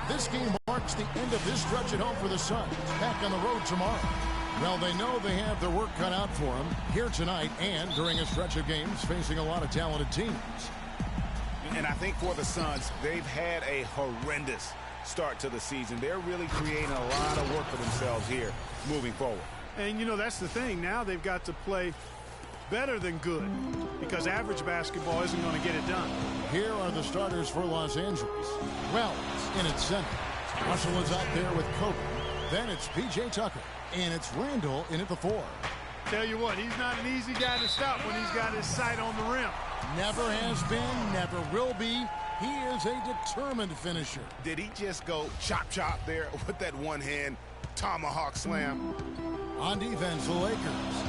This game marks the end of this stretch at home for the Suns. Back on the road tomorrow. Well, they know they have their work cut out for them here tonight and during a stretch of games facing a lot of talented teams. And I think for the Suns, they've had a horrendous start to the season. They're really creating a lot of work for themselves here moving forward. And, you know, that's the thing. Now they've got to play better than good because average basketball isn't going to get it done. Here are the starters for Los Angeles. Wells in at center. Russell is out there with Kobe. Then it's P.J. Tucker. And it's Randall in at the 4. Tell you what, he's not an easy guy to stop when he's got his sight on the rim. Never has been, never will be. He is a determined finisher. Did he just go chop there with that one-hand tomahawk slam? On defense, the Lakers.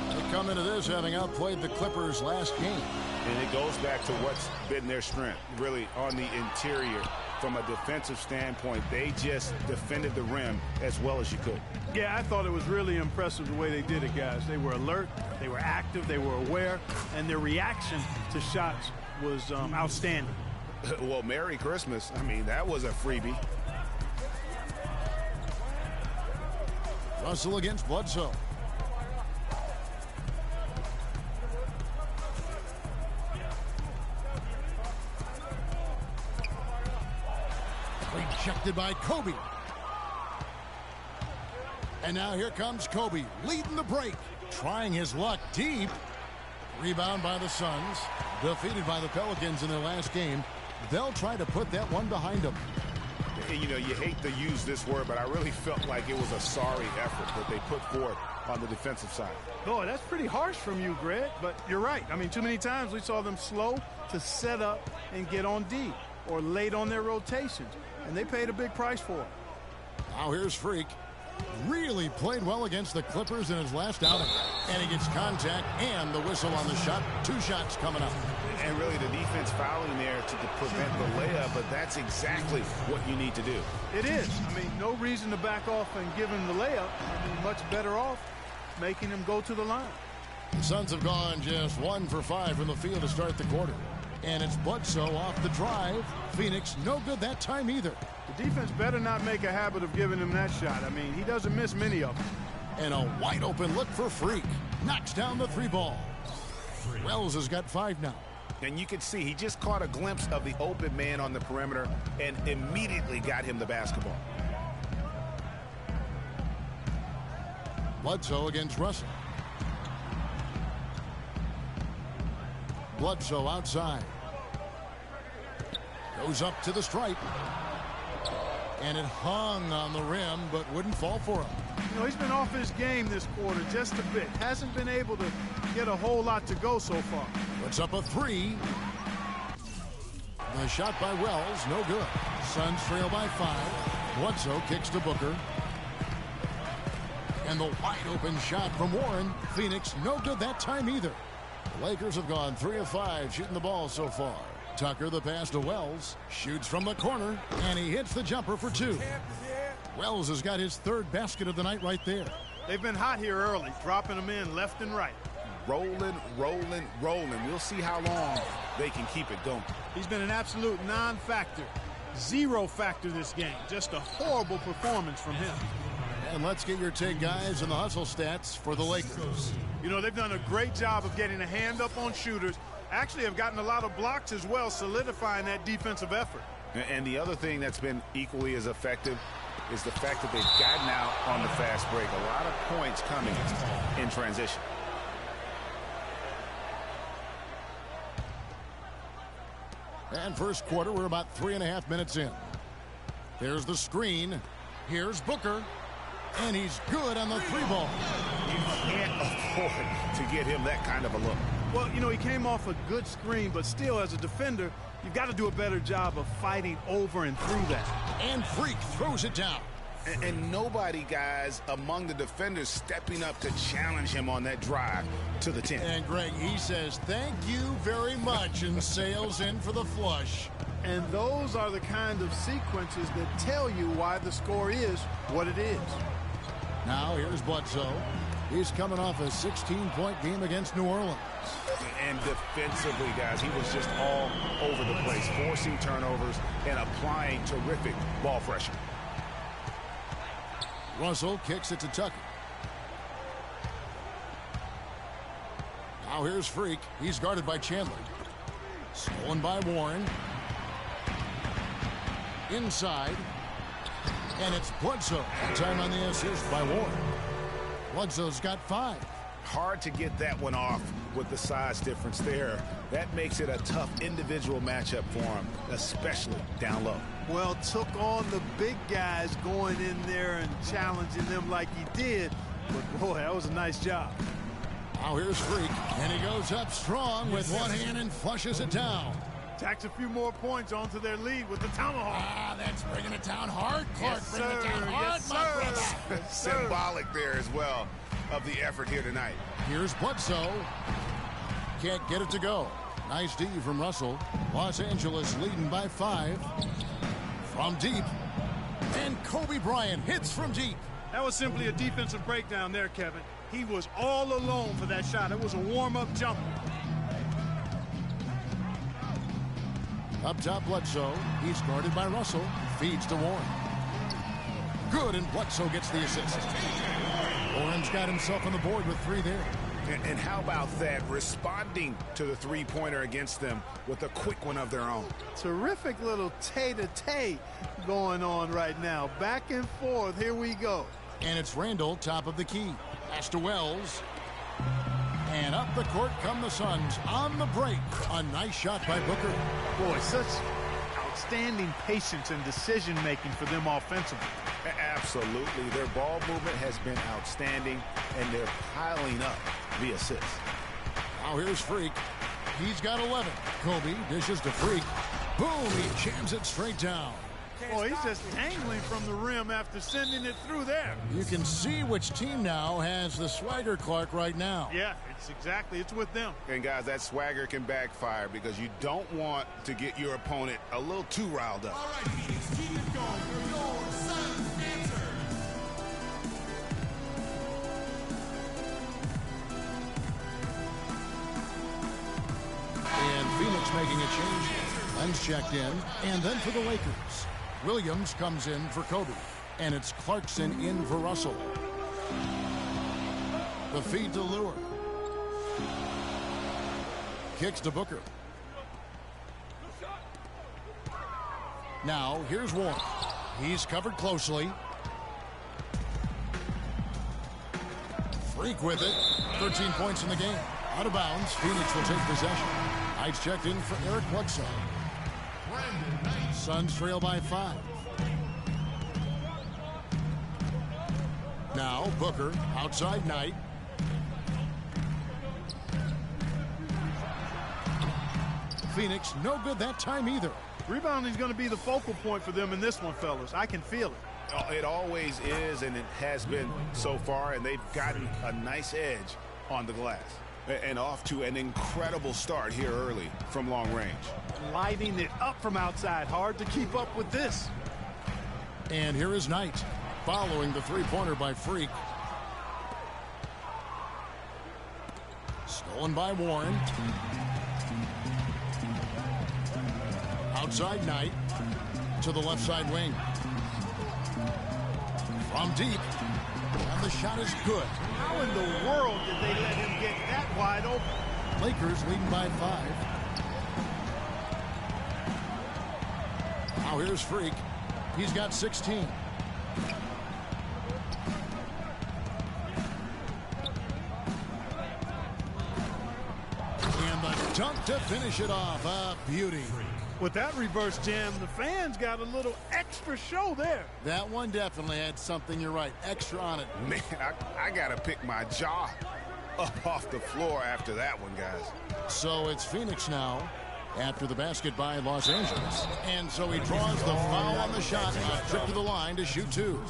They come into this having outplayed the Clippers last game. And it goes back to what's been their strength, really, on the interior. From a defensive standpoint, they just defended the rim as well as you could. Yeah, I thought it was really impressive the way they did it, guys. They were alert, they were active, they were aware, and their reaction to shots was outstanding. Well, Merry Christmas. I mean, that was a freebie. Russell against Bledsoe. Rejected by Kobe. And now here comes Kobe leading the break. Trying his luck deep. Rebound by the Suns. Defeated by the Pelicans in their last game. They'll try to put that one behind them. You know, you hate to use this word, but I really felt like it was a sorry effort that they put forth on the defensive side. Boy, that's pretty harsh from you, Greg, but you're right. I mean, too many times we saw them slow to set up and get on D or late on their rotations, and they paid a big price for it. Now here's Freak. Really played well against the Clippers in his last outing. And he gets contact and the whistle on the shot. 2 shots coming up. And really the defense fouling there to prevent the layup, but that's exactly what you need to do. It is. I mean, no reason to back off and give him the layup. I mean, much better off making him go to the line. The Suns have gone just 1 for 5 from the field to start the quarter. And it's Bledsoe off the drive. Phoenix no good that time either. The defense better not make a habit of giving him that shot. I mean, he doesn't miss many of them. And a wide open look for Freak. Knocks down the 3 ball. Wells has got 5 now. And you can see he just caught a glimpse of the open man on the perimeter and immediately got him the basketball. Bledsoe against Russell. Bledsoe outside. Goes up to the stripe. And it hung on the rim, but wouldn't fall for him. You know, he's been off his game this quarter just a bit. Hasn't been able to get a whole lot to go so far. Puts up a 3. The shot by Wells, no good. Suns trail by 5. Bledsoe kicks to Booker. And the wide open shot from Warren. Phoenix no good that time either. The Lakers have gone 3 of 5 shooting the ball so far. Tucker the pass to Wells. Shoots from the corner. And he hits the jumper for 2. Wells has got his 3rd basket of the night right there. They've been hot here early, dropping them in left and right. Rolling, rolling, rolling. We'll see how long they can keep it going. He's been an absolute non-factor. 0 factor this game. Just a horrible performance from him. And let's get your take, guys, on the hustle stats for the Lakers. You know, they've done a great job of getting a hand up on shooters. Actually have gotten a lot of blocks as well, solidifying that defensive effort. And the other thing that's been equally as effective is the fact that they've gotten out on the fast break. A lot of points coming in transition. And first quarter, we're about 3.5 minutes in. There's the screen. Here's Booker. And he's good on the 3 ball. You can't afford to get him that kind of a look. Well, you know, he came off a good screen, but still, as a defender, you've got to do a better job of fighting over and through that. And Freak throws it down. And nobody, guys, among the defenders stepping up to challenge him on that drive to the 10. And, Greg, he says, thank you very much, and sails in for the flush. And those are the kind of sequences that tell you why the score is what it is. Now, here's Bledsoe. He's coming off a 16-point game against New Orleans. And defensively, guys, he was just all over the place, forcing turnovers and applying terrific ball pressure. Russell kicks it to Tucker. Now here's Freak. He's guarded by Chandler. Stolen by Warren. Inside. And it's Bledsoe. Time on the assist by Warren. Bledsoe's got 5. Hard to get that one off with the size difference there. That makes it a tough individual matchup for him, especially down low. Well, took on the big guys going in there and challenging them like he did. But, boy, that was a nice job. Now here's Freak, and he goes up strong with one hand and flushes it down. Tacks a few more points onto their lead with the tomahawk. Ah, that's bringing it down hard, Clark. Yes, bringing it down hard, yes, my brother. Yes, Symbolic there as well of the effort here tonight. Here's Bledsoe. Can't get it to go. Nice D from Russell. Los Angeles leading by 5. From deep. And Kobe Bryant hits from deep. That was simply a defensive breakdown there, Kevin. He was all alone for that shot. It was a warm-up jumper. Up top, Bledsoe. He's guarded by Russell. Feeds to Warren. Good, and Bledsoe gets the assist. Warren's got himself on the board with 3 there. And how about that, responding to the three-pointer against them with a quick one of their own. Terrific little tete-a-tete going on right now. Back and forth. Here we go. And it's Randall, top of the key. Pass to Wells. And up the court come the Suns on the break. A nice shot by Booker. Boy, such outstanding patience and decision-making for them offensively. Absolutely. Their ball movement has been outstanding, and they're piling up the assists. Now here's Freak. He's got 11. Kobe dishes to Freak. Boom, he jams it straight down. Boy, he's just angling from the rim after sending it through there. You can see which team now has the swagger, Clark, right now. Yeah, it's with them. And guys, that swagger can backfire because you don't want to get your opponent a little too riled up. All right, Phoenix, keep it going for your Suns answer. And Phoenix making a change. Len's checked in. And then for the Lakers, Williams comes in for Kobe. And it's Clarkson in for Russell. The feed to Lure. Kicks to Booker. Now, here's Warren. He's covered closely. Freak with it. 13 points in the game. Out of bounds. Phoenix will take possession. Knight's checked in for Eric Bledsoe. Suns trail by 5. Now, Booker outside Knight. Phoenix no good that time either. Rebounding's going to be the focal point for them in this one, fellas. I can feel it. It always is, and it has been so far, and they've gotten a nice edge on the glass. And off to an incredible start here early from long range. Lighting it up from outside. Hard to keep up with this. And here is Knight following the three-pointer by Freak. Stolen by Warren. Outside Knight to the left side wing. From deep. And the shot is good. How in the world did they let him get that wide open? Lakers leading by 5. Now here's Freak. He's got 16. And the dunk to finish it off. A beauty. With that reverse jam, the fans got a little extra show there. That one definitely had something, you're right, extra on it. Man, I got to pick my jaw up off the floor after that one, guys. So it's Phoenix now after the basket by Los Angeles. And so he draws the foul on the shot. A trip to the line to shoot 2.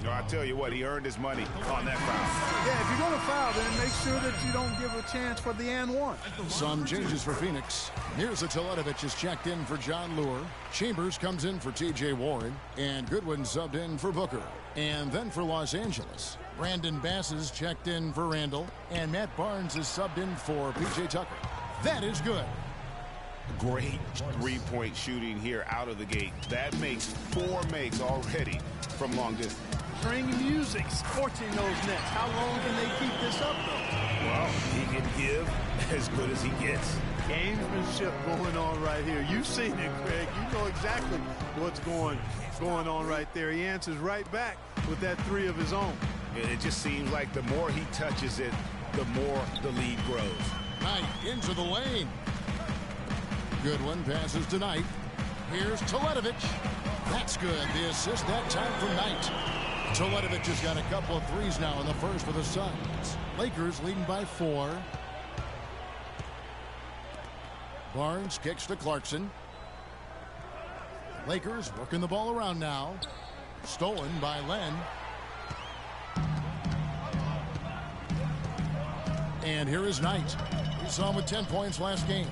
I tell you what, he earned his money on that foul. Yeah, if you're going to foul, then make sure that you don't give a chance for the and one. Some changes for Phoenix. Here's Teletovic is checked in for John Lure. Chambers comes in for T.J. Warren. And Goodwin subbed in for Booker. And then for Los Angeles, Brandon Bass is checked in for Randall. And Matt Barnes is subbed in for P.J. Tucker. That is good. Great three-point shooting here out of the gate. That makes 4 makes already from long distance. String music scorching those nets. How long can they keep this up, though? Well, he can give as good as he gets. Gamesmanship going on right here. You've seen it, Craig. You know exactly what's going on right there. He answers right back with that 3 of his own. It just seems like the more he touches it, the more the lead grows. Knight into the lane. Good one, passes to Knight. Here's Teletovic. That's good. The assist that time from Knight. Teletovic has got a couple of threes now in the first for the Suns. Lakers leading by 4. Barnes kicks to Clarkson. Lakers working the ball around now. Stolen by Len. And here is Knight. We saw him with 10 points last game.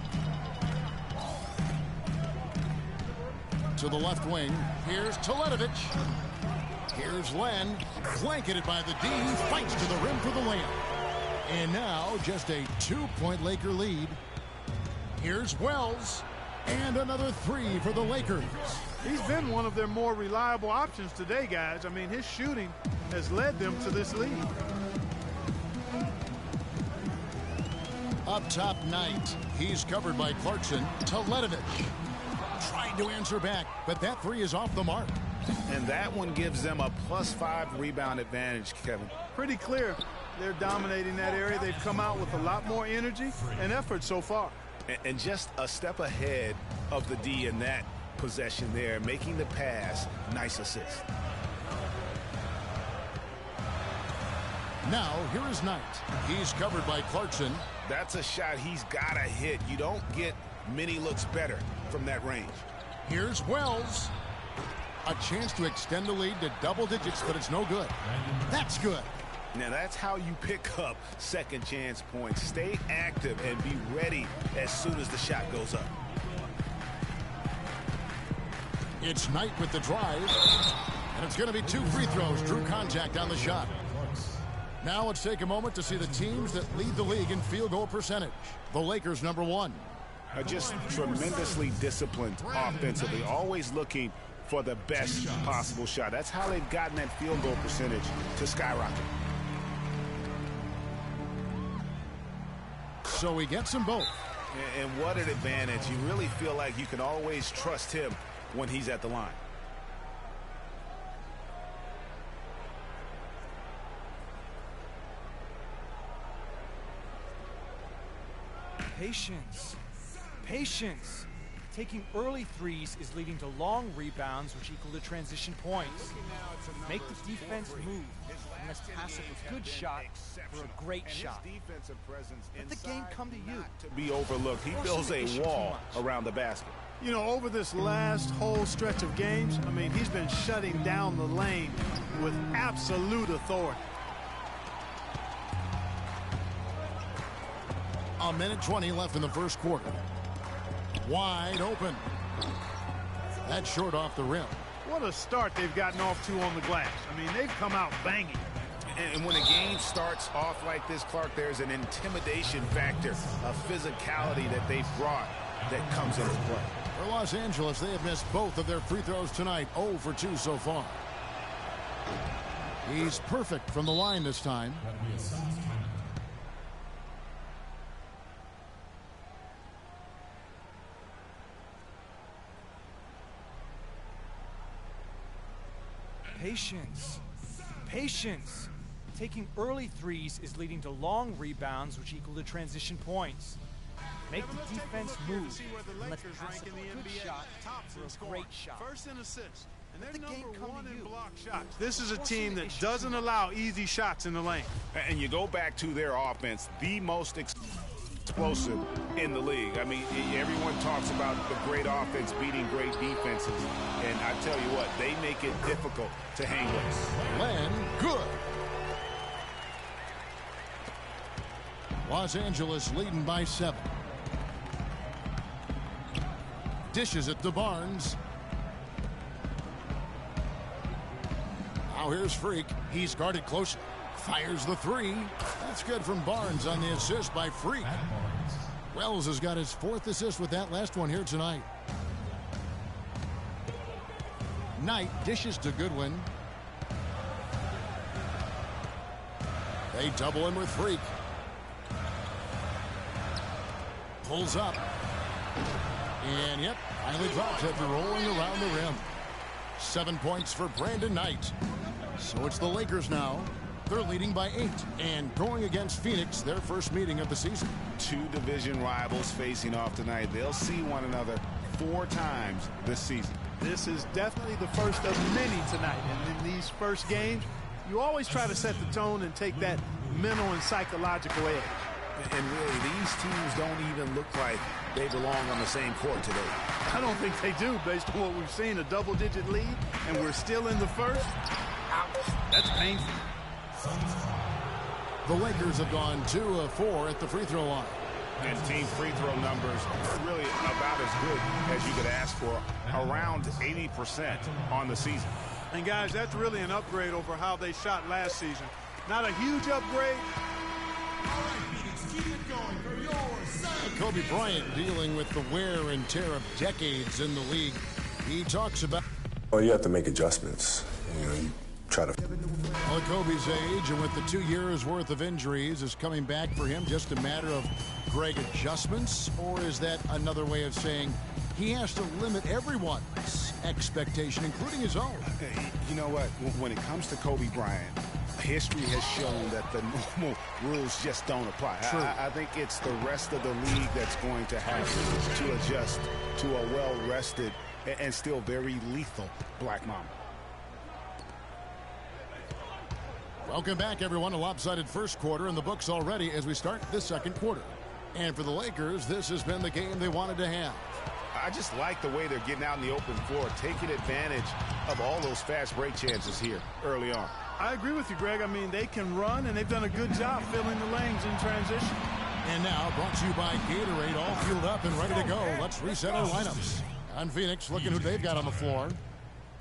To the left wing. Here's Teletovic. Here's Len. Blanketed by the D. Fights to the rim for the layup. And now just a 2-point Laker lead. Here's Wells. And another 3 for the Lakers. He's been one of their more reliable options today, guys. I mean, his shooting has led them to this lead. Up top, Knight. He's covered by Clarkson. Teletovic trying to answer back, but that 3 is off the mark. And that one gives them a +5 rebound advantage, Kevin. Pretty clear they're dominating that area. They've come out with a lot more energy and effort so far. And just a step ahead of the D in that possession there, making the pass. Nice assist. Now, here is Knight. He's covered by Clarkson. That's a shot he's got to hit. You don't get many looks better from that range. Here's Wells. A chance to extend the lead to double digits, but it's no good. That's good. Now, that's how you pick up second chance points. Stay active and be ready as soon as the shot goes up. It's Knight with the drive. And it's going to be 2 free throws. Drew contact on the shot. Now let's take a moment to see the teams that lead the league in field goal percentage. The Lakers, number 1. Just tremendously disciplined offensively, always looking for the best possible shot. That's how they've gotten that field goal percentage to skyrocket. So he gets them both. And what an advantage. You really feel like you can always trust him when he's at the line. Patience. Patience. Taking early threes is leading to long rebounds, which equal to transition points. Make the defense move, and let's pass up a good shot for a great shot. Let the game come to you. To be overlooked, he builds a wall around the basket. You know, over this last whole stretch of games, I mean, he's been shutting down the lane with absolute authority. A minute 20 left in the first quarter. Wide open. That's short off the rim. What a start they've gotten off to on the glass. I mean, they've come out banging. And when a game starts off like this, Clark, there's an intimidation factor, a physicality that they've brought that comes into play. For Los Angeles, they have missed both of their free throws tonight. 0 for 2 so far. He's perfect from the line this time. Patience. Patience. Taking early threes is leading to long rebounds, which equal to transition points. Make the defense move, and let's pass up a good shot for a great shot. First in assists. And Let they're the game number come 1 to in you. block shots. This is a team that doesn't allow easy shots in the lane. And you go back to their offense, the most explosive in the league. I mean, everyone talks about the great offense beating great defenses. And I tell you what, they make it difficult to hang with. Len, good. Los Angeles leading by 7. Dishes it to Barnes. Now here's Freak. He's guarded closely. Fires the 3. That's good from Barnes on the assist by Freak. Wells has got his 4th assist with that last one here tonight. Knight dishes to Goodwin. They double him with Freak. Pulls up. And, yep, finally drops after rolling around the rim. 7 points for Brandon Knight. So it's the Lakers now. They're leading by 8 and going against Phoenix, their first meeting of the season. 2 division rivals facing off tonight. They'll see one another 4 times this season. This is definitely the first of many tonight. And in these first games, you always try to set the tone and take that mental and psychological edge. And really, these teams don't even look like they belong on the same court today. I don't think they do, based on what we've seen, a double-digit lead, and we're still in the first. Ouch, that's painful. The Lakers have gone 2 of 4 at the free throw line. And team free throw numbers are really about as good as you could ask for, around 80% on the season. And guys, that's really an upgrade over how they shot last season. Not a huge upgrade. All right, Phoenix, keep it going for yours, son. Kobe Bryant dealing with the wear and tear of decades in the league. He talks about... Well, you have to make adjustments. You try to... Well, at Kobe's age and with the 2 years worth of injuries, is coming back for him just a matter of Greg adjustments? Or is that another way of saying he has to limit everyone's expectation, including his own? You know what? When it comes to Kobe Bryant, history has shown that the normal rules just don't apply. I think it's the rest of the league that's going to have to adjust to a well-rested and still very lethal Black Mamba. Welcome back, everyone. A lopsided first quarter in the books already as we start the second quarter. And for the Lakers, this has been the game they wanted to have. I just like the way they're getting out in the open floor, taking advantage of all those fast break chances here early on. I agree with you, Greg. I mean, they can run, and they've done a good job filling the lanes in transition. And now, brought to you by Gatorade, all fueled up and ready to go. Let's reset our lineups. On Phoenix, looking who they've got on the floor.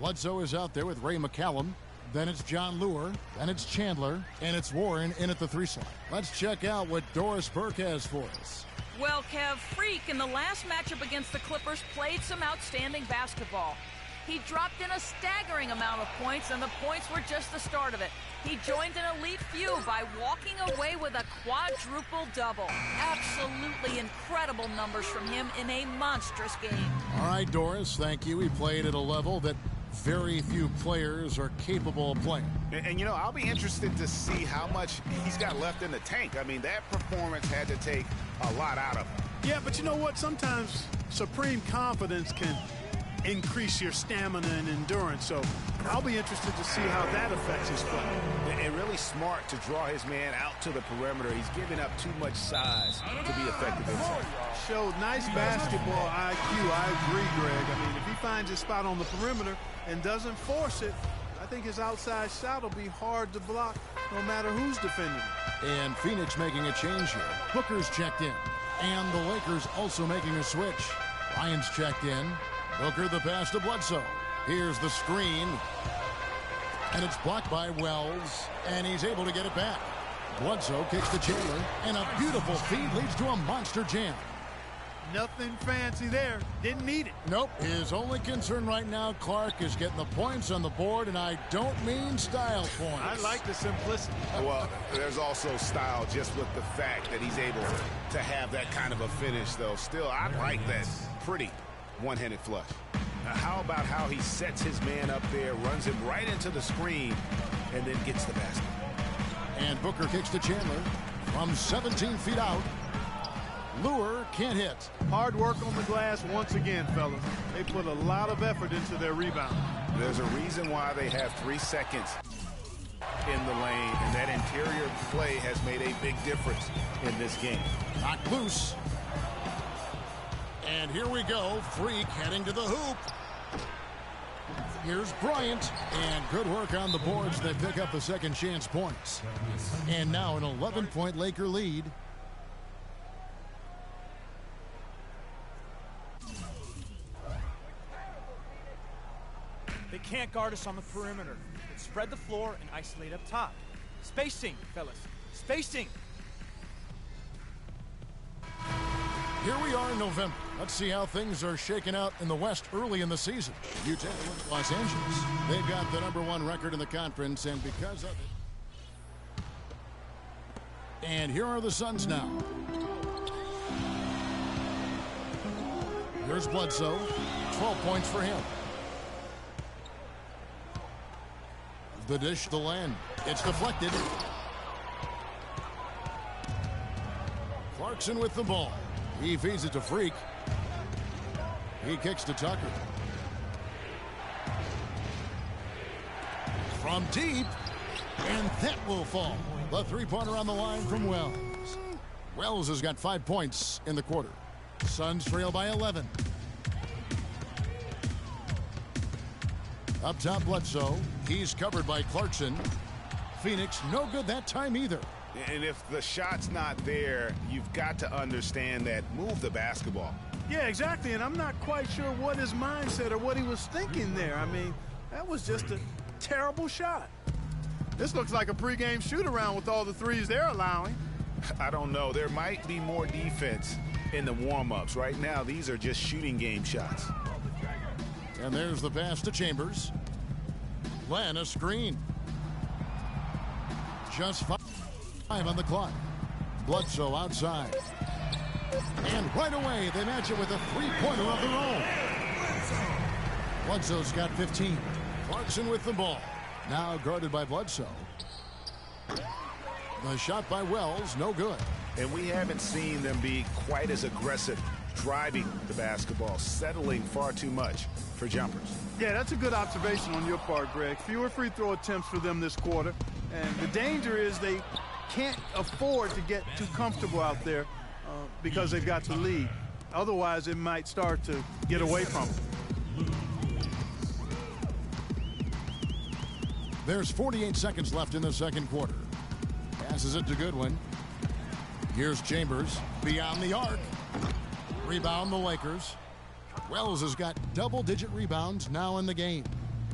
Bledsoe is out there with Ray McCallum. Then it's John Lure. Then it's Chandler. And it's Warren in at the 3 slot. Let's check out what Doris Burke has for us. Well, Kev, Freak in the last matchup against the Clippers played some outstanding basketball. He dropped in a staggering amount of points, and the points were just the start of it. He joined an elite few by walking away with a quadruple double. Absolutely incredible numbers from him in a monstrous game. All right, Doris, thank you. He played at a level that very few players are capable of playing. And you know, I'll be interested to see how much he's got left in the tank. I mean, that performance had to take a lot out of him. Yeah, but you know what? Sometimes supreme confidence can increase your stamina and endurance. So I'll be interested to see how that affects his play. And really smart to draw his man out to the perimeter. He's giving up too much size to be effective inside. Showed nice basketball IQ. I agree, Greg. I mean, if he finds his spot on the perimeter and doesn't force it, I think his outside shot will be hard to block no matter who's defending him. And Phoenix making a change here. Booker's checked in. And the Lakers also making a switch. Ryan's checked in. Booker the pass to Bledsoe. Here's the screen. And it's blocked by Wells. And he's able to get it back. Bledsoe kicks to Chandler. And a beautiful feed leads to a monster jam. Nothing fancy there. Didn't need it. Nope. His only concern right now, Clark, is getting the points on the board, and I don't mean style points. I like the simplicity. Well, there's also style just with the fact that he's able to have that kind of a finish, though. Still, I like that pretty one-handed flush. Now, how about how he sets his man up there, runs him right into the screen, and then gets the basket. And Booker kicks to Chandler from 17 feet out. Lure can't hit. Hard work on the glass once again, fellas. They put a lot of effort into their rebound. There's a reason why they have 3 seconds in the lane, and that interior play has made a big difference in this game. Knocked loose. And here we go. Freak heading to the hoop. Here's Bryant. And good work on the boards. They pick up the second chance points. And now an 11-point Laker lead. They can't guard us on the perimeter. Let's spread the floor and isolate up top. Spacing, fellas. Spacing. Here we are in November. Let's see how things are shaking out in the West early in the season. You take a look at Los Angeles. They've got the #1 record in the conference, and because of it. And here are the Suns now. Here's Bledsoe. 12 points for him. The dish to land. It's deflected. Clarkson with the ball. He feeds it to Freak. He kicks to Tucker. From deep. And that will fall. The three-pointer on the line from Wells. Wells has got 5 points in the quarter. Suns trail by 11. Up top, Bledsoe. He's covered by Clarkson. Phoenix, no good that time either. And if the shot's not there, you've got to understand that. Move the basketball. Yeah, exactly. And I'm not quite sure what his mindset or what he was thinking there. I mean, that was just a terrible shot. This looks like a pregame shoot-around with all the threes they're allowing. I don't know. There might be more defense in the warm-ups. Right now, these are just shooting game shots. And there's the pass to Chambers. Len, a screen. Just 5 on the clock. Bledsoe outside. And right away, they match it with a three-pointer of their own. Bledsoe's got 15. Clarkson with the ball. Now guarded by Bledsoe. The shot by Wells, no good. And we haven't seen them be quite as aggressive driving the basketball, settling far too much for jumpers. Yeah, that's a good observation on your part, Greg. Fewer free throw attempts for them this quarter. And the danger is they can't afford to get too comfortable out there because they've got to lead. Otherwise, it might start to get away from them. There's 48 seconds left in the second quarter. Passes it to Goodwin. Here's Chambers beyond the arc. Rebound the Lakers. Wells has got double-digit rebounds now in the game.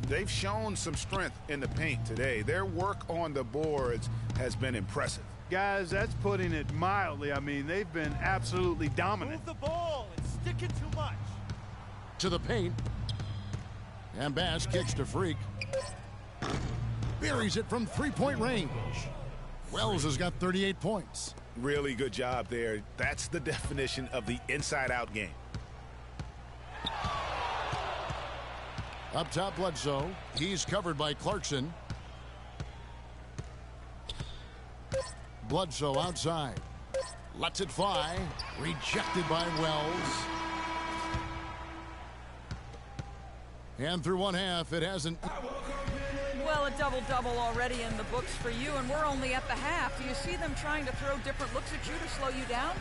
They've shown some strength in the paint today. Their work on the boards has been impressive. Guys, that's putting it mildly. I mean, they've been absolutely dominant. Move the ball. It's sticking too much. To the paint. And Bass kicks to Freak. Buries it from three-point range. Wells has got 38 points. Really good job there. That's the definition of the inside-out game. Up top, Bledsoe. He's covered by Clarkson. Bledsoe outside. Lets it fly. Rejected by Wells. And through one half, it hasn't. Well, a double-double already in the books for you, and we're only at the half. Do you see them trying to throw different looks at you to slow you down?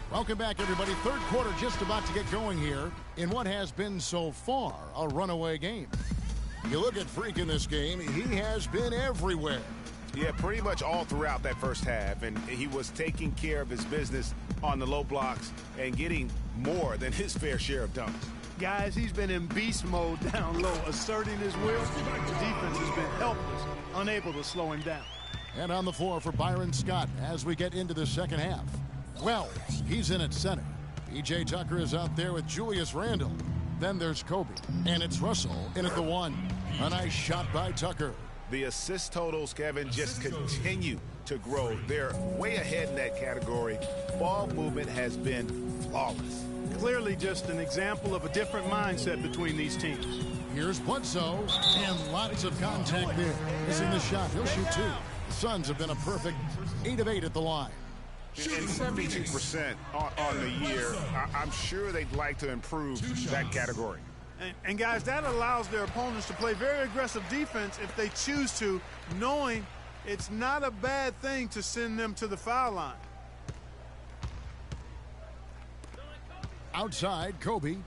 Welcome back, everybody. Third quarter just about to get going here in what has been so far a runaway game. You look at Freak in this game, he has been everywhere. Yeah, pretty much all throughout that first half, and he was taking care of his business on the low blocks and getting more than his fair share of dunks. Guys, he's been in beast mode down low, asserting his will. The defense has been helpless, unable to slow him down. And on the floor for Byron Scott as we get into the second half. Wells, he's in at center. P.J. Tucker is out there with Julius Randle. Then there's Kobe, and it's Russell in at the one. A nice shot by Tucker. The assist totals, Kevin, just continue to grow. They're way ahead in that category. Ball movement has been flawless. Clearly just an example of a different mindset between these teams. Here's Bledsoe, and lots of contact there. Missing the shot, he'll shoot two. The Suns have been a perfect 8 of 8 at the line. And 72% on the year. I'm sure they'd like to improve that category. And guys, that allows their opponents to play very aggressive defense if they choose to, knowing it's not a bad thing to send them to the foul line. Outside, Kobe.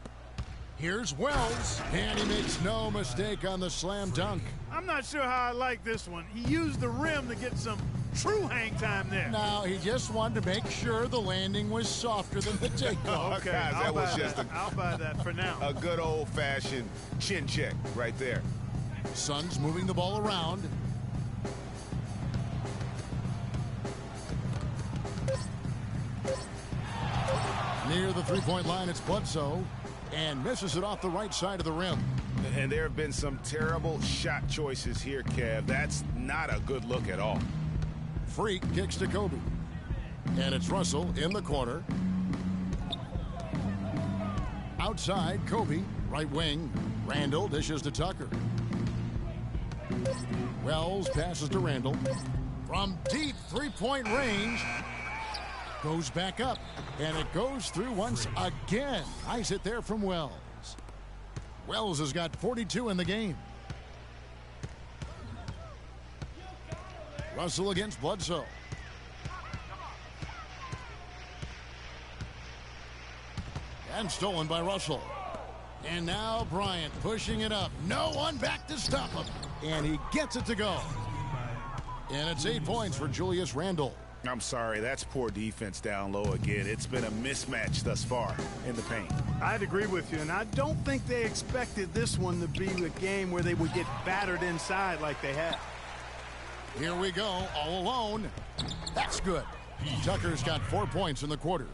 Here's Wells, and he makes no mistake on the slam dunk. I'm not sure how I like this one. He used the rim to get some True hang time there. Now, he just wanted to make sure the landing was softer than the takeoff. Okay, Guys, that was just I'll buy that for now. a good old-fashioned chin check right there. Suns moving the ball around. Near the three-point line, it's Bledsoe, and misses it off the right side of the rim. And there have been some terrible shot choices here, Kev. That's not a good look at all. Freak kicks to Kobe. And it's Russell in the corner. Outside, Kobe, right wing. Randall dishes to Tucker. Wells passes to Randall. From deep three-point range. Goes back up. And it goes through once again. Nice hit there from Wells. Wells has got 42 in the game. Russell against Bledsoe. And stolen by Russell. And now Bryant pushing it up. No one back to stop him. And he gets it to go. And it's 8 points for Julius Randle. I'm sorry, that's poor defense down low again. It's been a mismatch thus far in the paint. I'd agree with you, and I don't think they expected this one to be a game where they would get battered inside like they have. Here we go, all alone. That's good. Tucker's got 4 points in the quarter.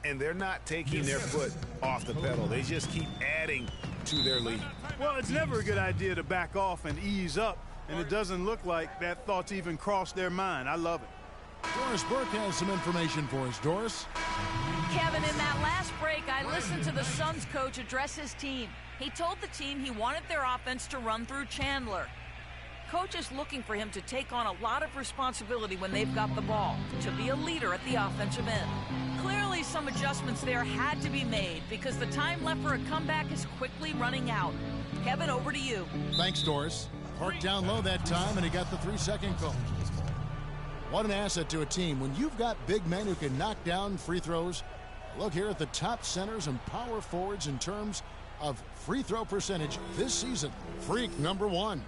And they're not taking their foot off the pedal. They just keep adding to their lead. Well, it's never a good idea to back off and ease up, and it doesn't look like that thought's even crossed their mind. I love it. Doris Burke has some information for us. Doris? Kevin, in that last break, I listened to the Suns coach address his team. He told the team he wanted their offense to run through Chandler. Coach is looking for him to take on a lot of responsibility when they've got the ball, to be a leader at the offensive end. Clearly, some adjustments there had to be made because the time left for a comeback is quickly running out. Kevin, over to you. Thanks, Doris. Parked down low that time, and he got the 3-second call. What an asset to a team when you've got big men who can knock down free throws. Look here at the top centers and power forwards in terms of free throw percentage this season. Freak number 1.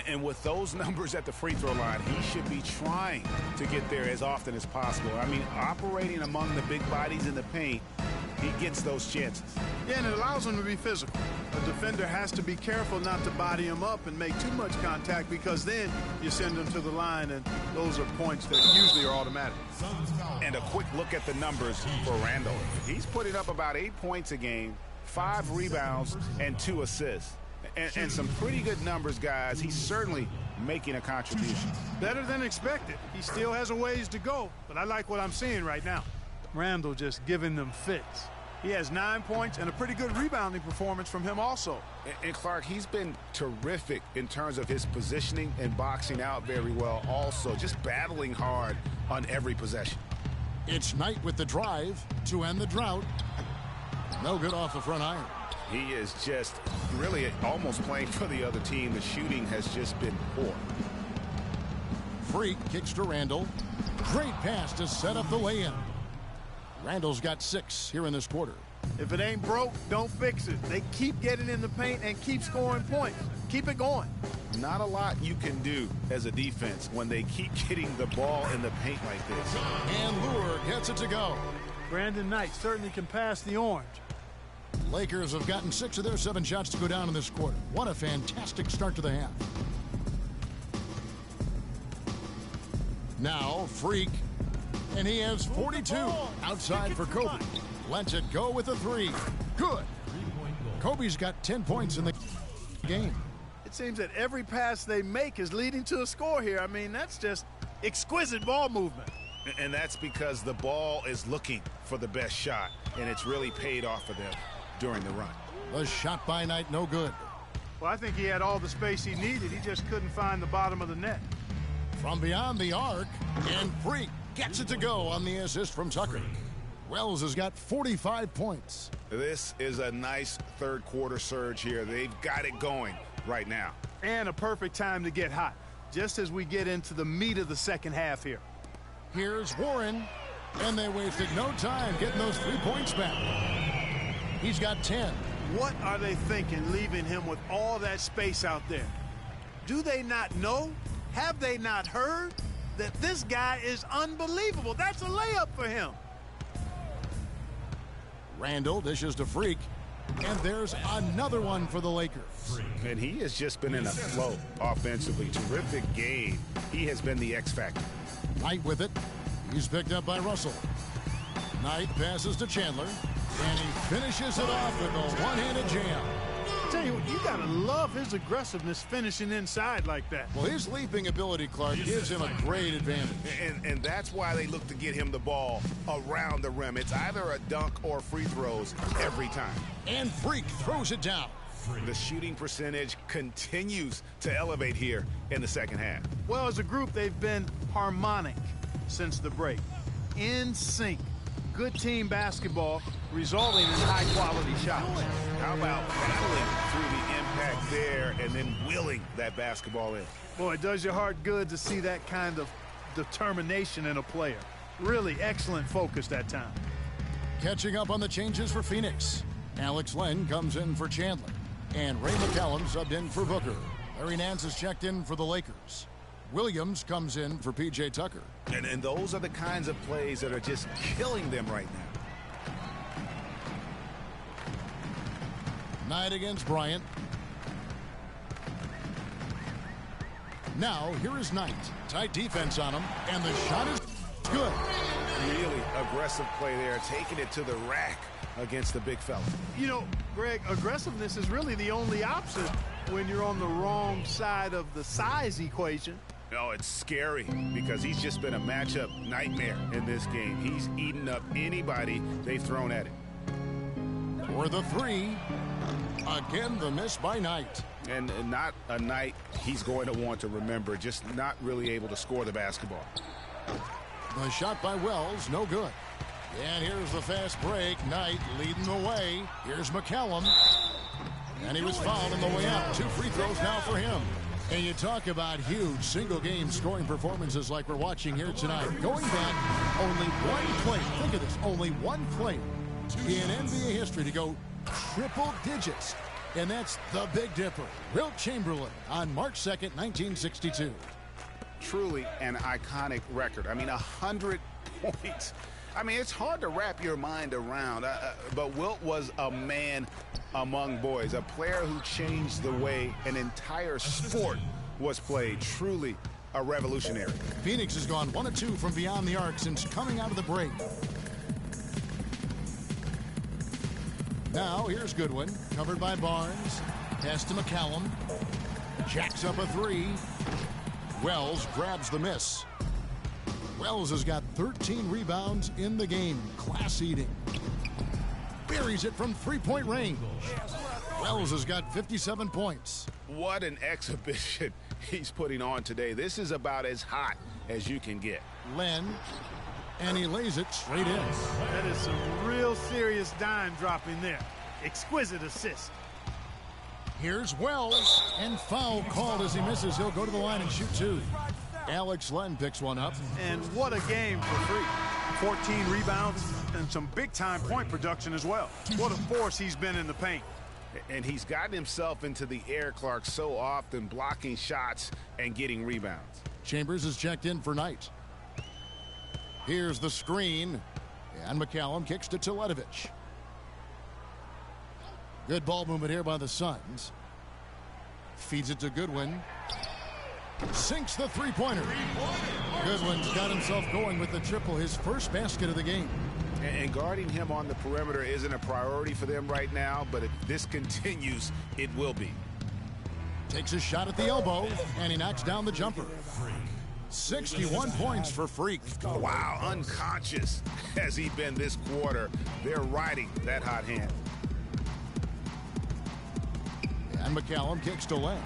And with those numbers at the free throw line, he should be trying to get there as often as possible. I mean, operating among the big bodies in the paint, he gets those chances. Yeah, and it allows him to be physical. A defender has to be careful not to body him up and make too much contact because then you send him to the line, and those are points that usually are automatic. And a quick look at the numbers for Randall. He's putting up about 8 points a game, 5 rebounds, and 2 assists. And some pretty good numbers, guys. He's certainly making a contribution. Better than expected. He still has a ways to go, but I like what I'm seeing right now. Randall just giving them fits. He has 9 points and a pretty good rebounding performance from him also. And Clark, he's been terrific in terms of his positioning and boxing out very well also, just battling hard on every possession. It's Knight with the drive to end the drought. No good off the front iron. He is just really almost playing for the other team. The shooting has just been poor. Freak kicks to Randall. Great pass to set up the lay-in. Randall's got 6 here in this quarter. If it ain't broke, don't fix it. They keep getting in the paint and keep scoring points. Keep it going. Not a lot you can do as a defense when they keep getting the ball in the paint like this. And Lure gets it to go. Brandon Knight certainly can pass the orange. Lakers have gotten 6 of their 7 shots to go down in this quarter. What a fantastic start to the half. Now, Freak. And he has 42. Outside for Kobe. Lets it go with a 3. Good. Kobe's got 10 points in the game. It seems that every pass they make is leading to a score here. I mean, that's just exquisite ball movement. And that's because the ball is looking for the best shot, and it's really paid off for them during the run. The shot by Knight, no good. Well, I think he had all the space he needed. He just couldn't find the bottom of the net. From beyond the arc, and Freak gets it to go on the assist from Tucker. Wells has got 45 points. This is a nice third quarter surge here. They've got it going right now. And a perfect time to get hot, just as we get into the meat of the second half here. Here's Warren, and they wasted no time getting those 3 points back. He's got 10. What are they thinking, leaving him with all that space out there? Do they not know? Have they not heard? that this guy is unbelievable. That's a layup for him. Randall dishes to Freak. And there's another one for the Lakers. And he has just been in a flow offensively. Terrific game. He has been the X factor. Knight with it. He's picked up by Russell. Knight passes to Chandler. And he finishes it off with a one-handed jam. I tell you what, you gotta love his aggressiveness finishing inside like that. Well, his leaping ability, Clark, gives him a great advantage. And that's why they look to get him the ball around the rim. It's either a dunk or free throws every time. And Freak throws it down. The shooting percentage continues to elevate here in the second half. Well, as a group, they've been harmonic since the break. In sync. Good team basketball resulting in high-quality shots. How about battling through the impact there and then willing that basketball in? Boy, it does your heart good to see that kind of determination in a player. Really excellent focus that time. Catching up on the changes for Phoenix. Alex Len comes in for Chandler. And Ray McCallum subbed in for Booker. Larry Nance is checked in for the Lakers. Williams comes in for P.J. Tucker. And those are the kinds of plays that are just killing them right now. Knight against Bryant. Now, here is Knight. Tight defense on him, and the shot is good. Really aggressive play there, taking it to the rack against the big fella. You know, Greg, aggressiveness is really the only option when you're on the wrong side of the size equation. No, it's scary because he's just been a matchup nightmare in this game. He's eaten up anybody they've thrown at him. For the three. Again, the miss by Knight. And not a night he's going to want to remember, just not really able to score the basketball. The shot by Wells, no good. And here's the fast break. Knight leading the way. Here's McCallum. And he was fouled on the way out. 2 free throws now for him. And you talk about huge single-game scoring performances like we're watching here tonight. Going back, only one play. Think of this. Only one play in NBA history to go triple digits. And that's the Big Dipper, Wilt Chamberlain, on March 2nd, 1962. Truly an iconic record. I mean, 100 points. I mean, it's hard to wrap your mind around, but Wilt was a man among boys, a player who changed the way an entire sport was played. Truly a revolutionary. Phoenix has gone 1 of 2 from beyond the arc since coming out of the break. Now, here's Goodwin, covered by Barnes. Pass to McCallum. Jacks up a 3. Wells grabs the miss. Wells has got 13 rebounds in the game. Class eating. Buries it from three-point range. Wells has got 57 points. What an exhibition he's putting on today. This is about as hot as you can get. Len, and he lays it straight in. That is some real serious dime dropping there. Exquisite assist. Here's Wells, and foul called as he misses. He'll go to the line and shoot 2. Alex Len picks one up. And what a game for Free. 14 rebounds and some big-time point production as well. What a force he's been in the paint. And he's gotten himself into the air, Clark, so often, blocking shots and getting rebounds. Chambers is checked in for Knight. Here's the screen. And McCallum kicks to Teletovic. Good ball movement here by the Suns. Feeds it to Goodwin. Sinks the three-pointer. Goodwin's got himself going with the triple, his first basket of the game. And guarding him on the perimeter isn't a priority for them right now, but if this continues, it will be. Takes a shot at the elbow, and he knocks down the jumper. 61 points for Freak. Wow, unconscious has he been this quarter. They're riding that hot hand. And McCallum kicks to Len.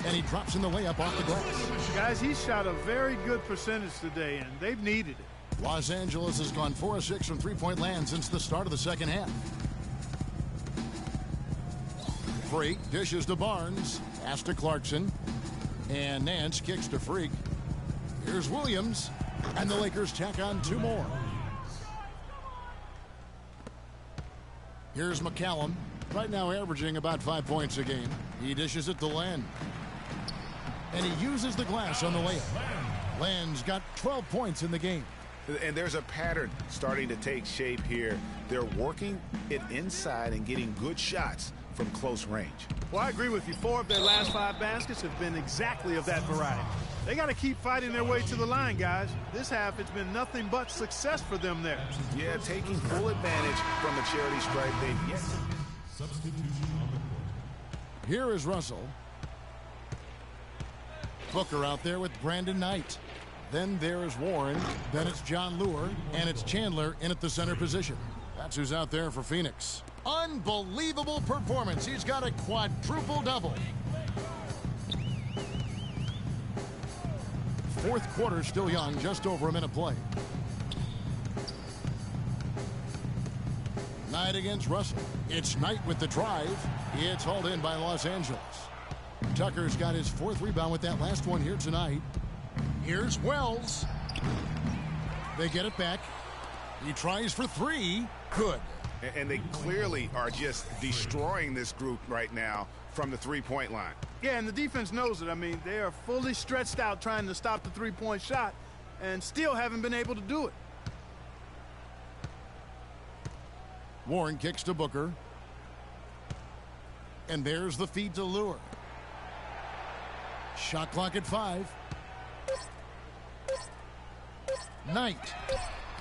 And he drops in the layup off the glass. Guys, he's shot a very good percentage today, and they've needed it. Los Angeles has gone 4 of 6 from three-point land since the start of the second half. Freak dishes to Barnes. Pass to Clarkson. And Nance kicks to Freak. Here's Williams. And the Lakers tack on 2 more. Here's McCallum. Right now averaging about 5 points a game. He dishes it to Len. And he uses the glass on the layup. Land's got 12 points in the game. And there's a pattern starting to take shape here. They're working it inside and getting good shots from close range. Well, I agree with you. 4 of their last 5 baskets have been exactly of that variety. They got to keep fighting their way to the line, guys. This half, it's been nothing but success for them there. Yeah, taking full advantage from the charity stripe. Here is Russell. Booker out there with Brandon Knight. Then there is Warren. Then it's John Lure. And it's Chandler in at the center position. That's who's out there for Phoenix. Unbelievable performance. He's got a quadruple-double. Fourth quarter still young, just over a minute play. Knight against Russell. It's Knight with the drive. It's hauled in by Los Angeles. Tucker's got his 4th rebound with that last one here tonight. Here's Wells. They get it back. He tries for 3. Good. And they clearly are just destroying this group right now from the three-point line. Yeah, and the defense knows it. I mean, they are fully stretched out trying to stop the three-point shot and still haven't been able to do it. Warren kicks to Booker. And there's the feed to Lure. Shot clock at 5. Knight.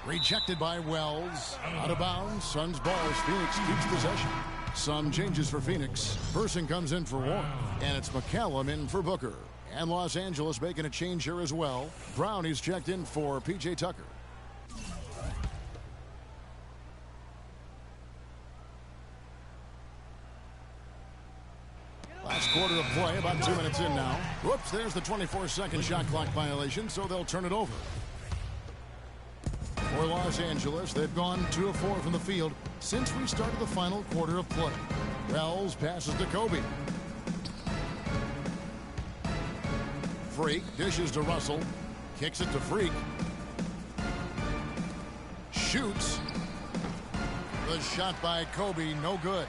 Rejected by Wells. Out of bounds. Suns ball as Phoenix keeps possession. Some changes for Phoenix. Person comes in for Warren. And it's McCallum in for Booker. And Los Angeles making a change here as well. Brownie's checked in for P.J. Tucker. Last quarter of play, about 2 minutes in now. Whoops, there's the 24-second shot clock violation, so they'll turn it over. For Los Angeles, they've gone 2 of 4 from the field since we started the final quarter of play. Wells passes to Kobe. Freak dishes to Russell. Kicks it to Freak. Shoots. The shot by Kobe, no good.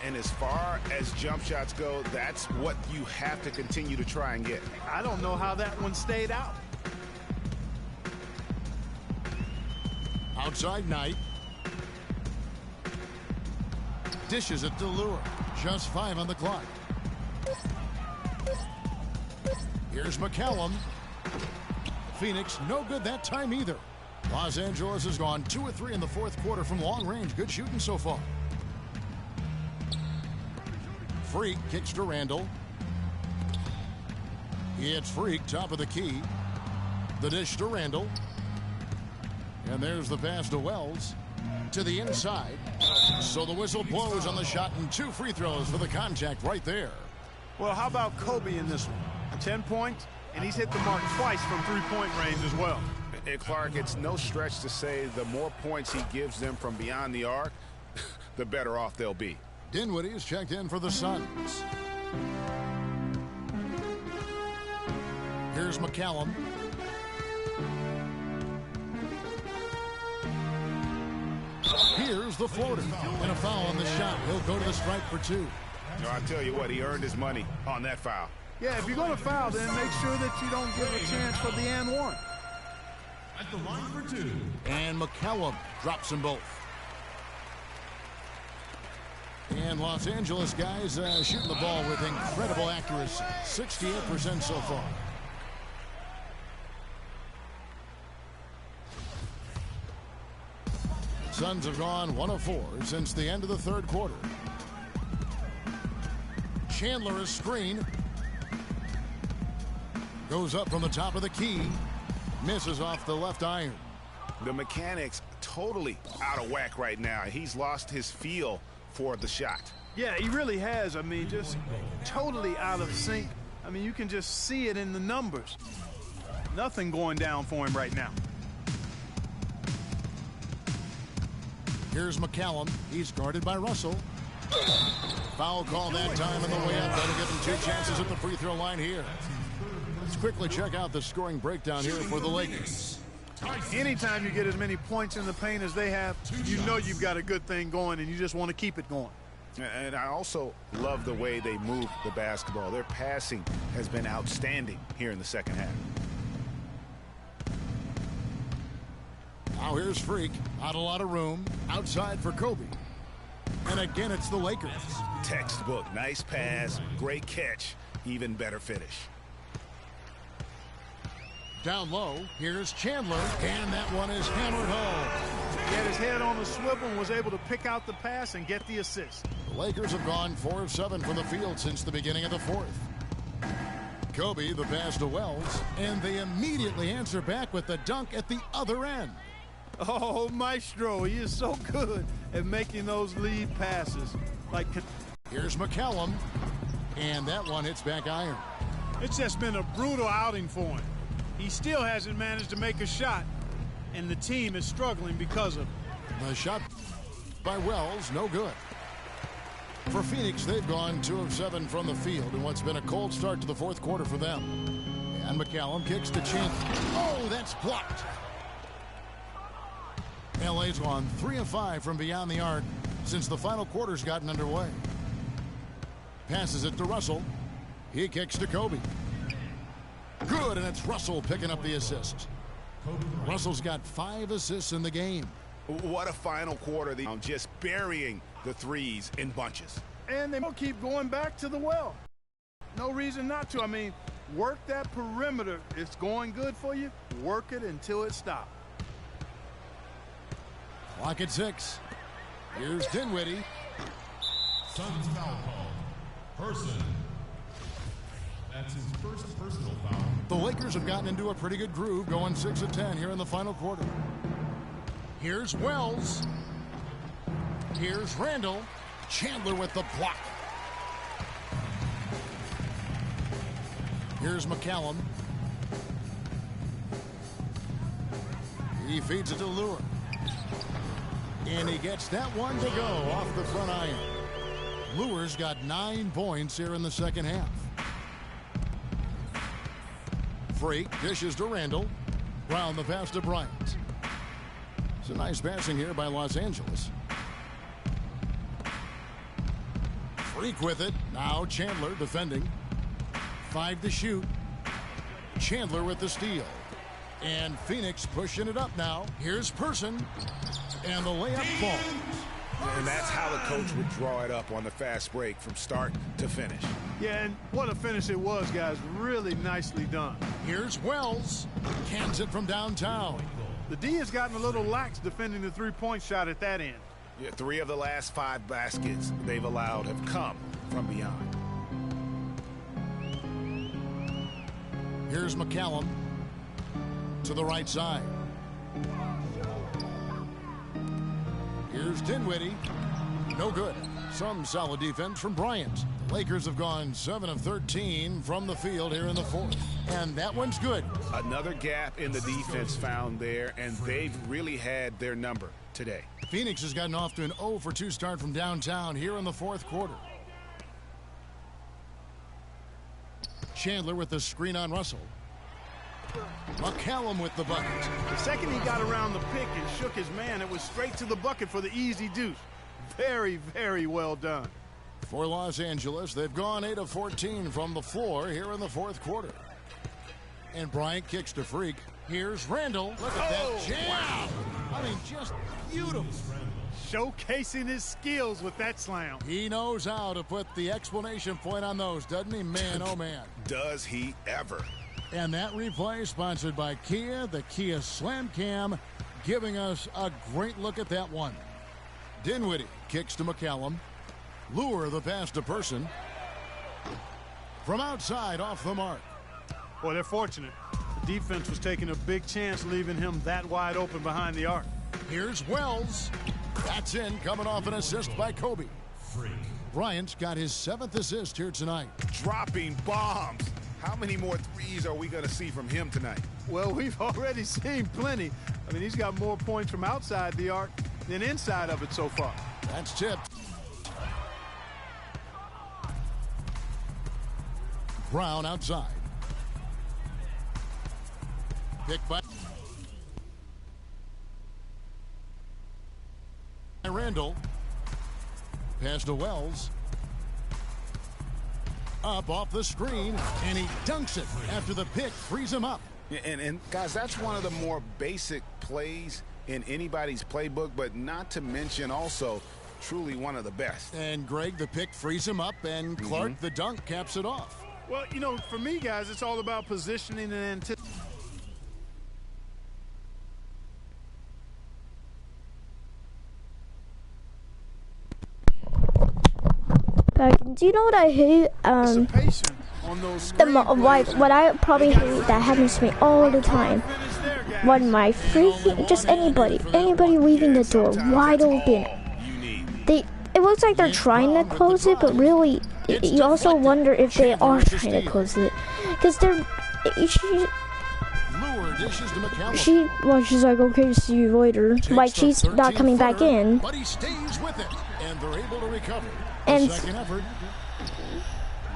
And as far as jump shots go, that's what you have to continue to try and get. I don't know how that one stayed out. Outside Knight. Dishes it to Lure. Just 5 on the clock. Here's McCallum. Phoenix, no good that time either. Los Angeles has gone 2 of 3 in the 4th quarter from long range. Good shooting so far. Freak kicks to Randall. It's Freak, top of the key. The dish to Randall. And there's the pass to Wells. To the inside. So the whistle blows on the shot and 2 free throws for the contact right there. Well, how about Kobe in this one? 10 points, and he's hit the mark twice from 3-point range as well. And Clark, it's no stretch to say the more points he gives them from beyond the arc, the better off they'll be. Dinwiddie's checked in for the Suns. Here's McCallum. Here's the floater. And a foul on the shot. He'll go to the stripe for 2. I tell you what, he earned his money on that foul. Yeah, if you're going to foul, then make sure that you don't give a chance for the and one. At the line for 2. And McCallum drops them both. And Los Angeles guys shooting the ball with incredible accuracy. 68% so far. Suns have gone 1 of 4 since the end of the 3rd quarter. Chandler is screen. Goes up from the top of the key. Misses off the left iron. The mechanics totally out of whack right now. He's lost his feel for the shot. Yeah, he really has. I mean, just totally out of sync. I mean, you can just see it in the numbers. Nothing going down for him right now. Here's McCallum. He's guarded by Russell. Foul call that time on the way up. That'll give him 2 chances at the free throw line here. Let's quickly check out the scoring breakdown here for the Lakers. Anytime you get as many points in the paint as they have, you know you've got a good thing going, and you just want to keep it going. And I also love the way they move the basketball. Their passing has been outstanding here in the second half. Now here's Freak. Not a lot of room. Outside for Kobe. And again, it's the Lakers. Textbook. Nice pass. Great catch. Even better finish. Down low, here's Chandler, and that one is hammered home. He had his head on the swivel and was able to pick out the pass and get the assist. The Lakers have gone 4 of 7 from the field since the beginning of the fourth. Kobe, the pass to Wells, and they immediately answer back with the dunk at the other end. Oh, Maestro, he is so good at making those lead passes. Here's McCallum, and that one hits back iron. It's just been a brutal outing for him. He still hasn't managed to make a shot, and the team is struggling because of it. The shot by Wells, no good. For Phoenix, they've gone 2 of 7 from the field in what's been a cold start to the fourth quarter for them. And McCallum kicks to Chandler. Oh, that's blocked. LA's gone 3 of 5 from beyond the arc since the final quarter's gotten underway. Passes it to Russell. He kicks to Kobe. Good, and it's Russell picking up the assist. Russell's got 5 assists in the game. What a final quarter. Just burying the threes in bunches. And they will keep going back to the well. No reason not to. I mean, work that perimeter. It's going good for you. Work it until it stops. Clock at 6. Here's Dinwiddie. Suns foul call. Person. That's his first personal foul. The Lakers have gotten into a pretty good groove, going 6 of 10 here in the final quarter. Here's Wells. Here's Randall. Chandler with the block. Here's McCallum. He feeds it to Lure. And he gets that one to go off the front iron. Lure's got 9 points here in the second half. Freak dishes to Randall. Brown the pass to Bryant. It's a nice passing here by Los Angeles. Freak with it. Now Chandler defending. 5 to shoot. Chandler with the steal. And Phoenix pushing it up now. Here's Person. And the layup falls. And that's how the coach would draw it up on the fast break from start to finish. Yeah, and what a finish it was, guys. Really nicely done. Here's Wells. Cans it from downtown. The D has gotten a little lax defending the three-point shot at that end. Yeah, 3 of the last 5 baskets they've allowed have come from beyond. Here's McCallum to the right side. Here's Dinwiddie. No good. Some solid defense from Bryant. The Lakers have gone 7 of 13 from the field here in the fourth. And that one's good. Another gap in the defense found there, and they've really had their number today. Phoenix has gotten off to an 0 for 2 start from downtown here in the fourth quarter. Chandler with the screen on Russell. McCallum with the bucket. The second he got around the pick and shook his man, it was straight to the bucket for the easy deuce. Very, very well done. For Los Angeles, they've gone 8 of 14 from the floor here in the fourth quarter. And Bryant kicks to Freak. Here's Randall. Look at that jam. Wow. I mean, just beautiful. Showcasing his skills with that slam. He knows how to put the exclamation point on those, doesn't he? Man, oh man. Does he ever? And that replay sponsored by Kia, the Kia Slam Cam, giving us a great look at that one. Dinwiddie kicks to McCallum. Lure the pass to Person. From outside off the mark. Well, they're fortunate. The defense was taking a big chance leaving him that wide open behind the arc. Here's Wells. That's in, coming off an assist by Kobe. Bryant's got his 7th assist here tonight. Dropping bombs. How many more threes are we going to see from him tonight? Well, we've already seen plenty. I mean, he's got more points from outside the arc than inside of it so far. That's tipped. Brown outside. Picked by Randall. Pass to Wells. Up off the screen, and he dunks it after the pick frees him up. And guys, that's one of the more basic plays in anybody's playbook, but not to mention also truly one of the best. And Greg, the pick frees him up, and Clark, the dunk, caps it off. Well, you know, for me, guys, it's all about positioning and anticipation. Do you know what I hate? What I probably hate that happens to me all the time. When my freaking, just anybody leaving the door wide open. It looks like they're trying to close it, but really, you also wonder if they are trying to close it. Because she's like, okay, see you later. Like, she's not coming back in. But he stays with it, and they're able to recover. And second effort.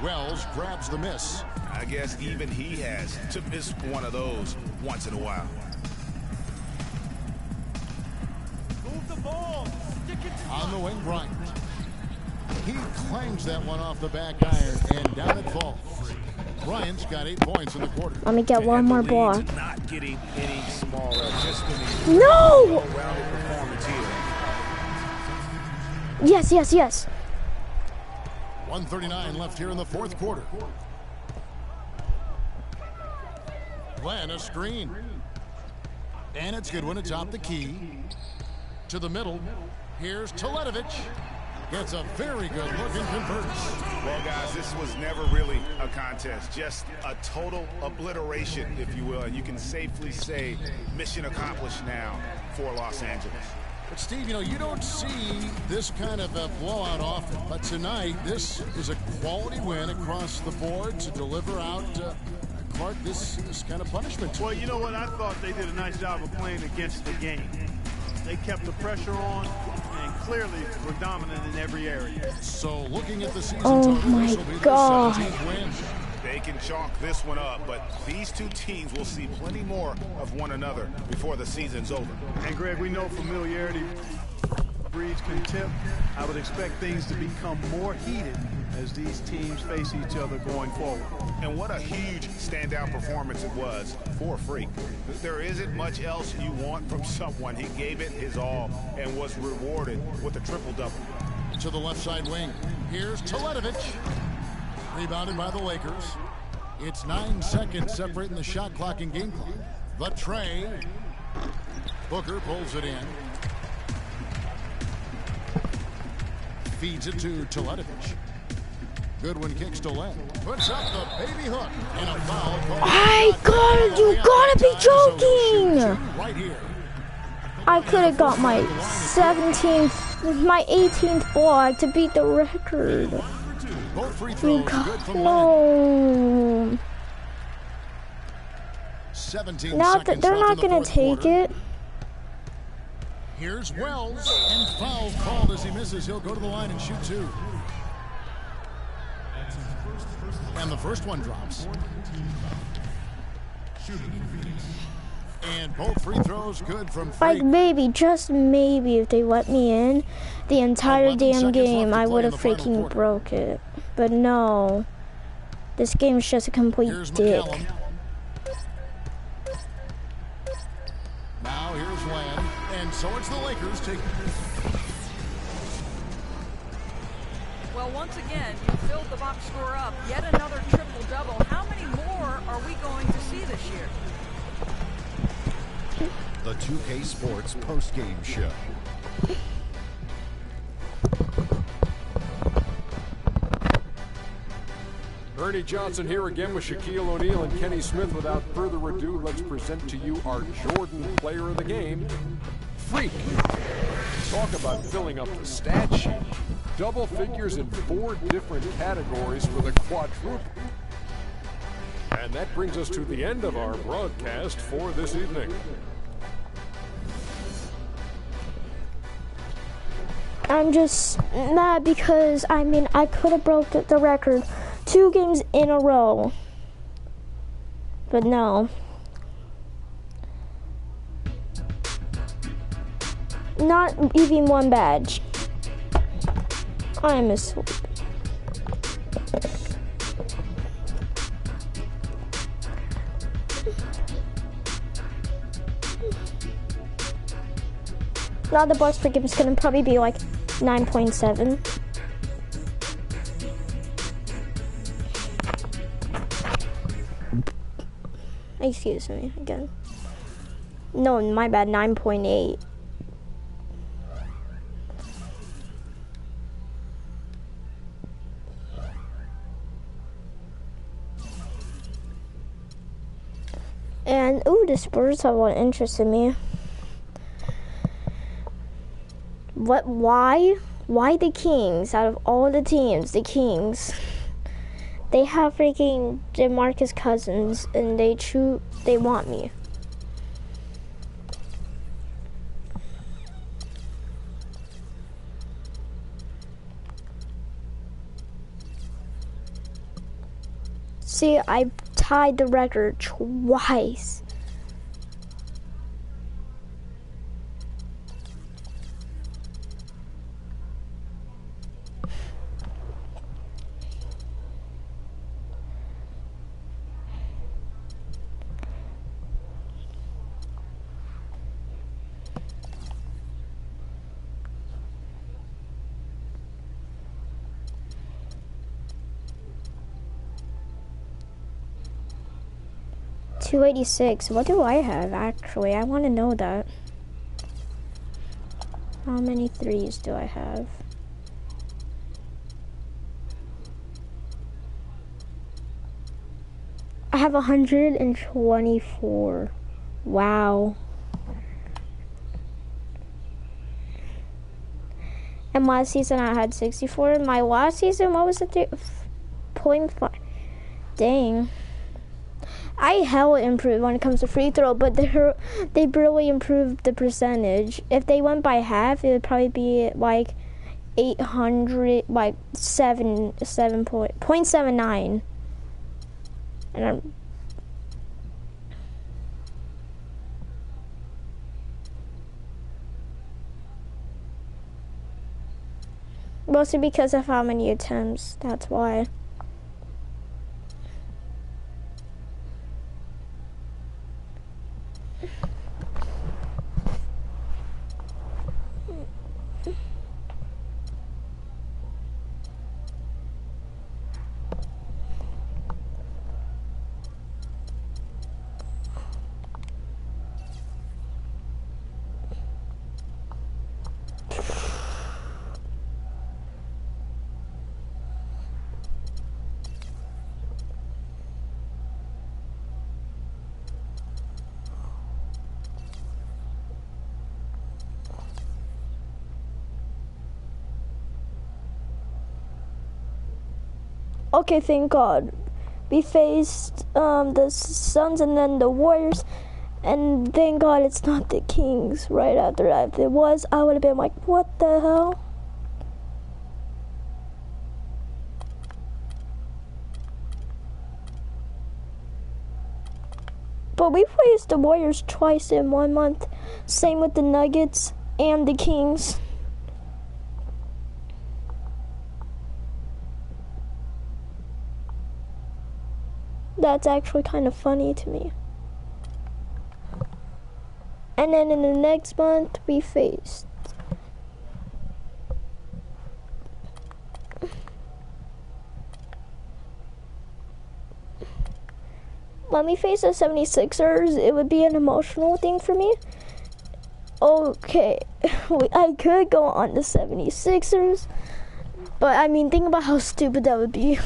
Wells grabs the miss. I guess even he has to miss one of those once in a while. Move the ball. Stick it to on the wing, Bryant. He clangs that one off the back iron, and down it falls. Bryant's got 8 points in the quarter. Let me get one more block. Not getting any smaller. Just no! Yes. 1:39 left here in the fourth quarter. Glenn, a screen. And it's Goodwin atop the key. To the middle. Here's Teletovic. Gets a very good look and converts. Well, guys, this was never really a contest. Just a total obliteration, if you will. And you can safely say mission accomplished now for Los Angeles. But, Steve, you know, you don't see this kind of a blowout often. But tonight, this was a quality win across the board to deliver out, Clark, this kind of punishment. Well, you know what? I thought they did a nice job of playing against the game. They kept the pressure on and clearly were dominant in every area. So, looking at the season total, this will be their 17th win. They can chalk this one up, but these two teams will see plenty more of one another before the season's over. And Greg, we know familiarity breeds contempt. I would expect things to become more heated as these teams face each other going forward. And what a huge standout performance it was for Freak. There isn't much else you want from someone. He gave it his all and was rewarded with a triple-double. To the left side wing. Here's Teletovic. Rebounded by the Lakers. It's 9 seconds separating the shot clock and game clock. The tray. Booker pulls it in. Feeds it to Teletovic. Goodwin kicks to Len. Puts up the baby hook. And a foul call. You gotta be joking! Right here. I could have got my 18th block to beat the record. Both free throws good from no. 17 Now seconds they're left not in the gonna fourth take quarter. it. Here's Wells, and foul called as he misses. He'll go to the line and shoot 2. And the first one drops. And both free throws good from Freak. Like maybe, just maybe, if they let me in the entire damn game, I would have freaking broke it. But no. This game's just a complete dick. Now here's Len. And so it's the Lakers taking. Well, once again, you filled the box score up. Yet another triple-double. How many more are we going to see this year? The 2K Sports postgame show. Ernie Johnson here again with Shaquille O'Neal and Kenny Smith. Without further ado, let's present to you our Jordan player of the game, Freak. Talk about filling up the stat sheet. Double figures in 4 different categories for the quadruple. And that brings us to the end of our broadcast for this evening. I'm just mad because, I mean, I could have broke the record 2 games in a row. But no. Not even 1 badge. I'm asleep. Now the bars per game is gonna probably be like 9.7. Excuse me again. No, my bad, 9.8. And ooh, the Spurs have one interest in me. What? Why? Why the Kings? Out of all the teams, the Kings. They have freaking DeMarcus Cousins, and they want me. See, I tied the record twice. $286. What do I have, actually? I want to know that. How many threes do I have? I have 124. Wow. And last season I had 64. My last season, what was it? 0.5. Dang. I hella improved when it comes to free throw, but they barely improved the percentage. If they went by half, it would probably be like 800, like 0.79. And I'm mostly because of how many attempts. That's why. Okay, thank God. We faced the Suns and then the Warriors, and thank God it's not the Kings right after that. If it was, I would have been like, what the hell? But we faced the Warriors twice in 1 month. Same with the Nuggets and the Kings. That's actually kind of funny to me. And then in the next month, we faced when we face the 76ers, it would be an emotional thing for me. Okay, I could go on the 76ers, but I mean, think about how stupid that would be.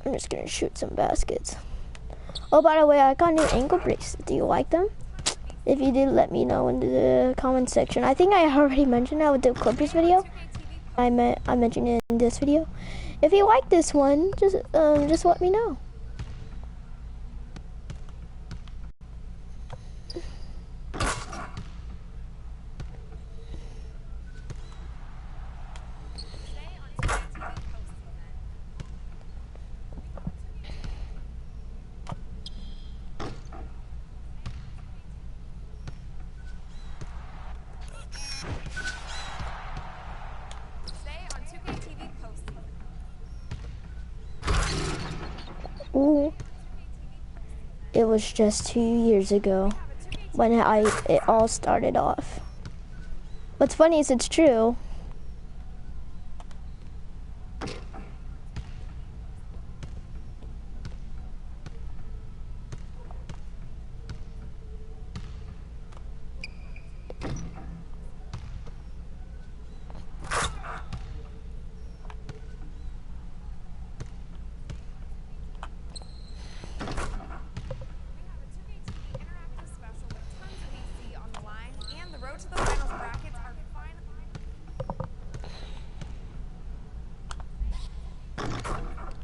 I'm just gonna shoot some baskets. Oh, by the way, I got new ankle bracelets. Do you like them? If you did, let me know in the comment section. I think I already mentioned that with the Clippers video. I mentioned it in this video. If you like this one, just let me know. it was just 2 years ago when it all started off. What's funny is it's true.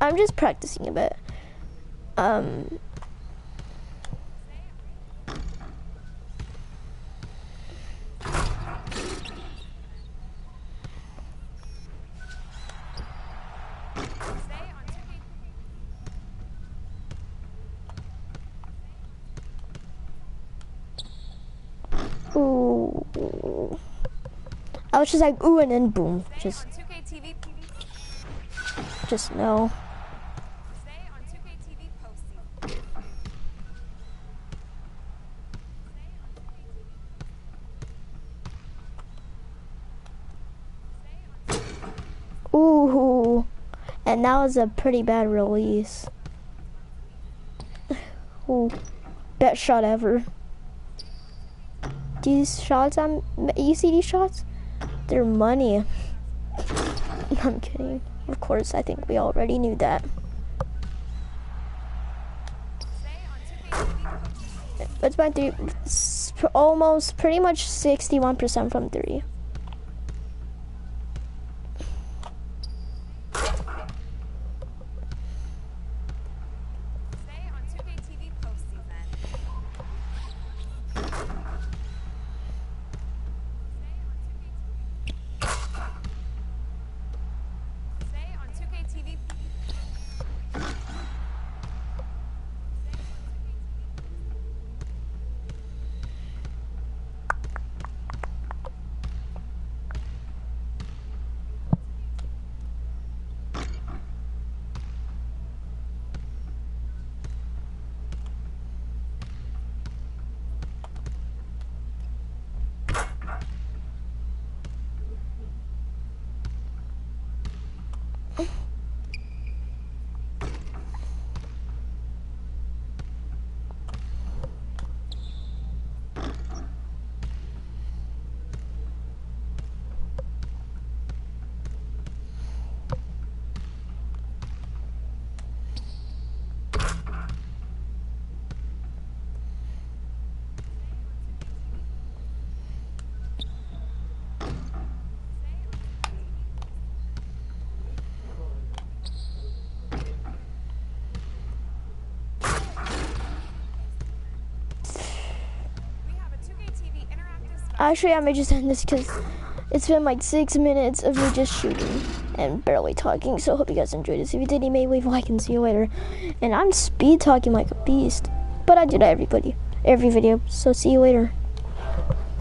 I'm just practicing a bit. Ooh. I was just like, ooh, and then boom. Just no. Ooh, and that was a pretty bad release. Ooh, best shot ever. These shots, you see these shots? They're money. I'm kidding. Of course, I think we already knew that. What's my three? Almost, pretty much 61% from three. Actually, I may just end this because it's been like 6 minutes of me just shooting and barely talking. So I hope you guys enjoyed this. If you did, you may leave a like and see you later. And I'm speed talking like a beast, but I do that every video. So see you later.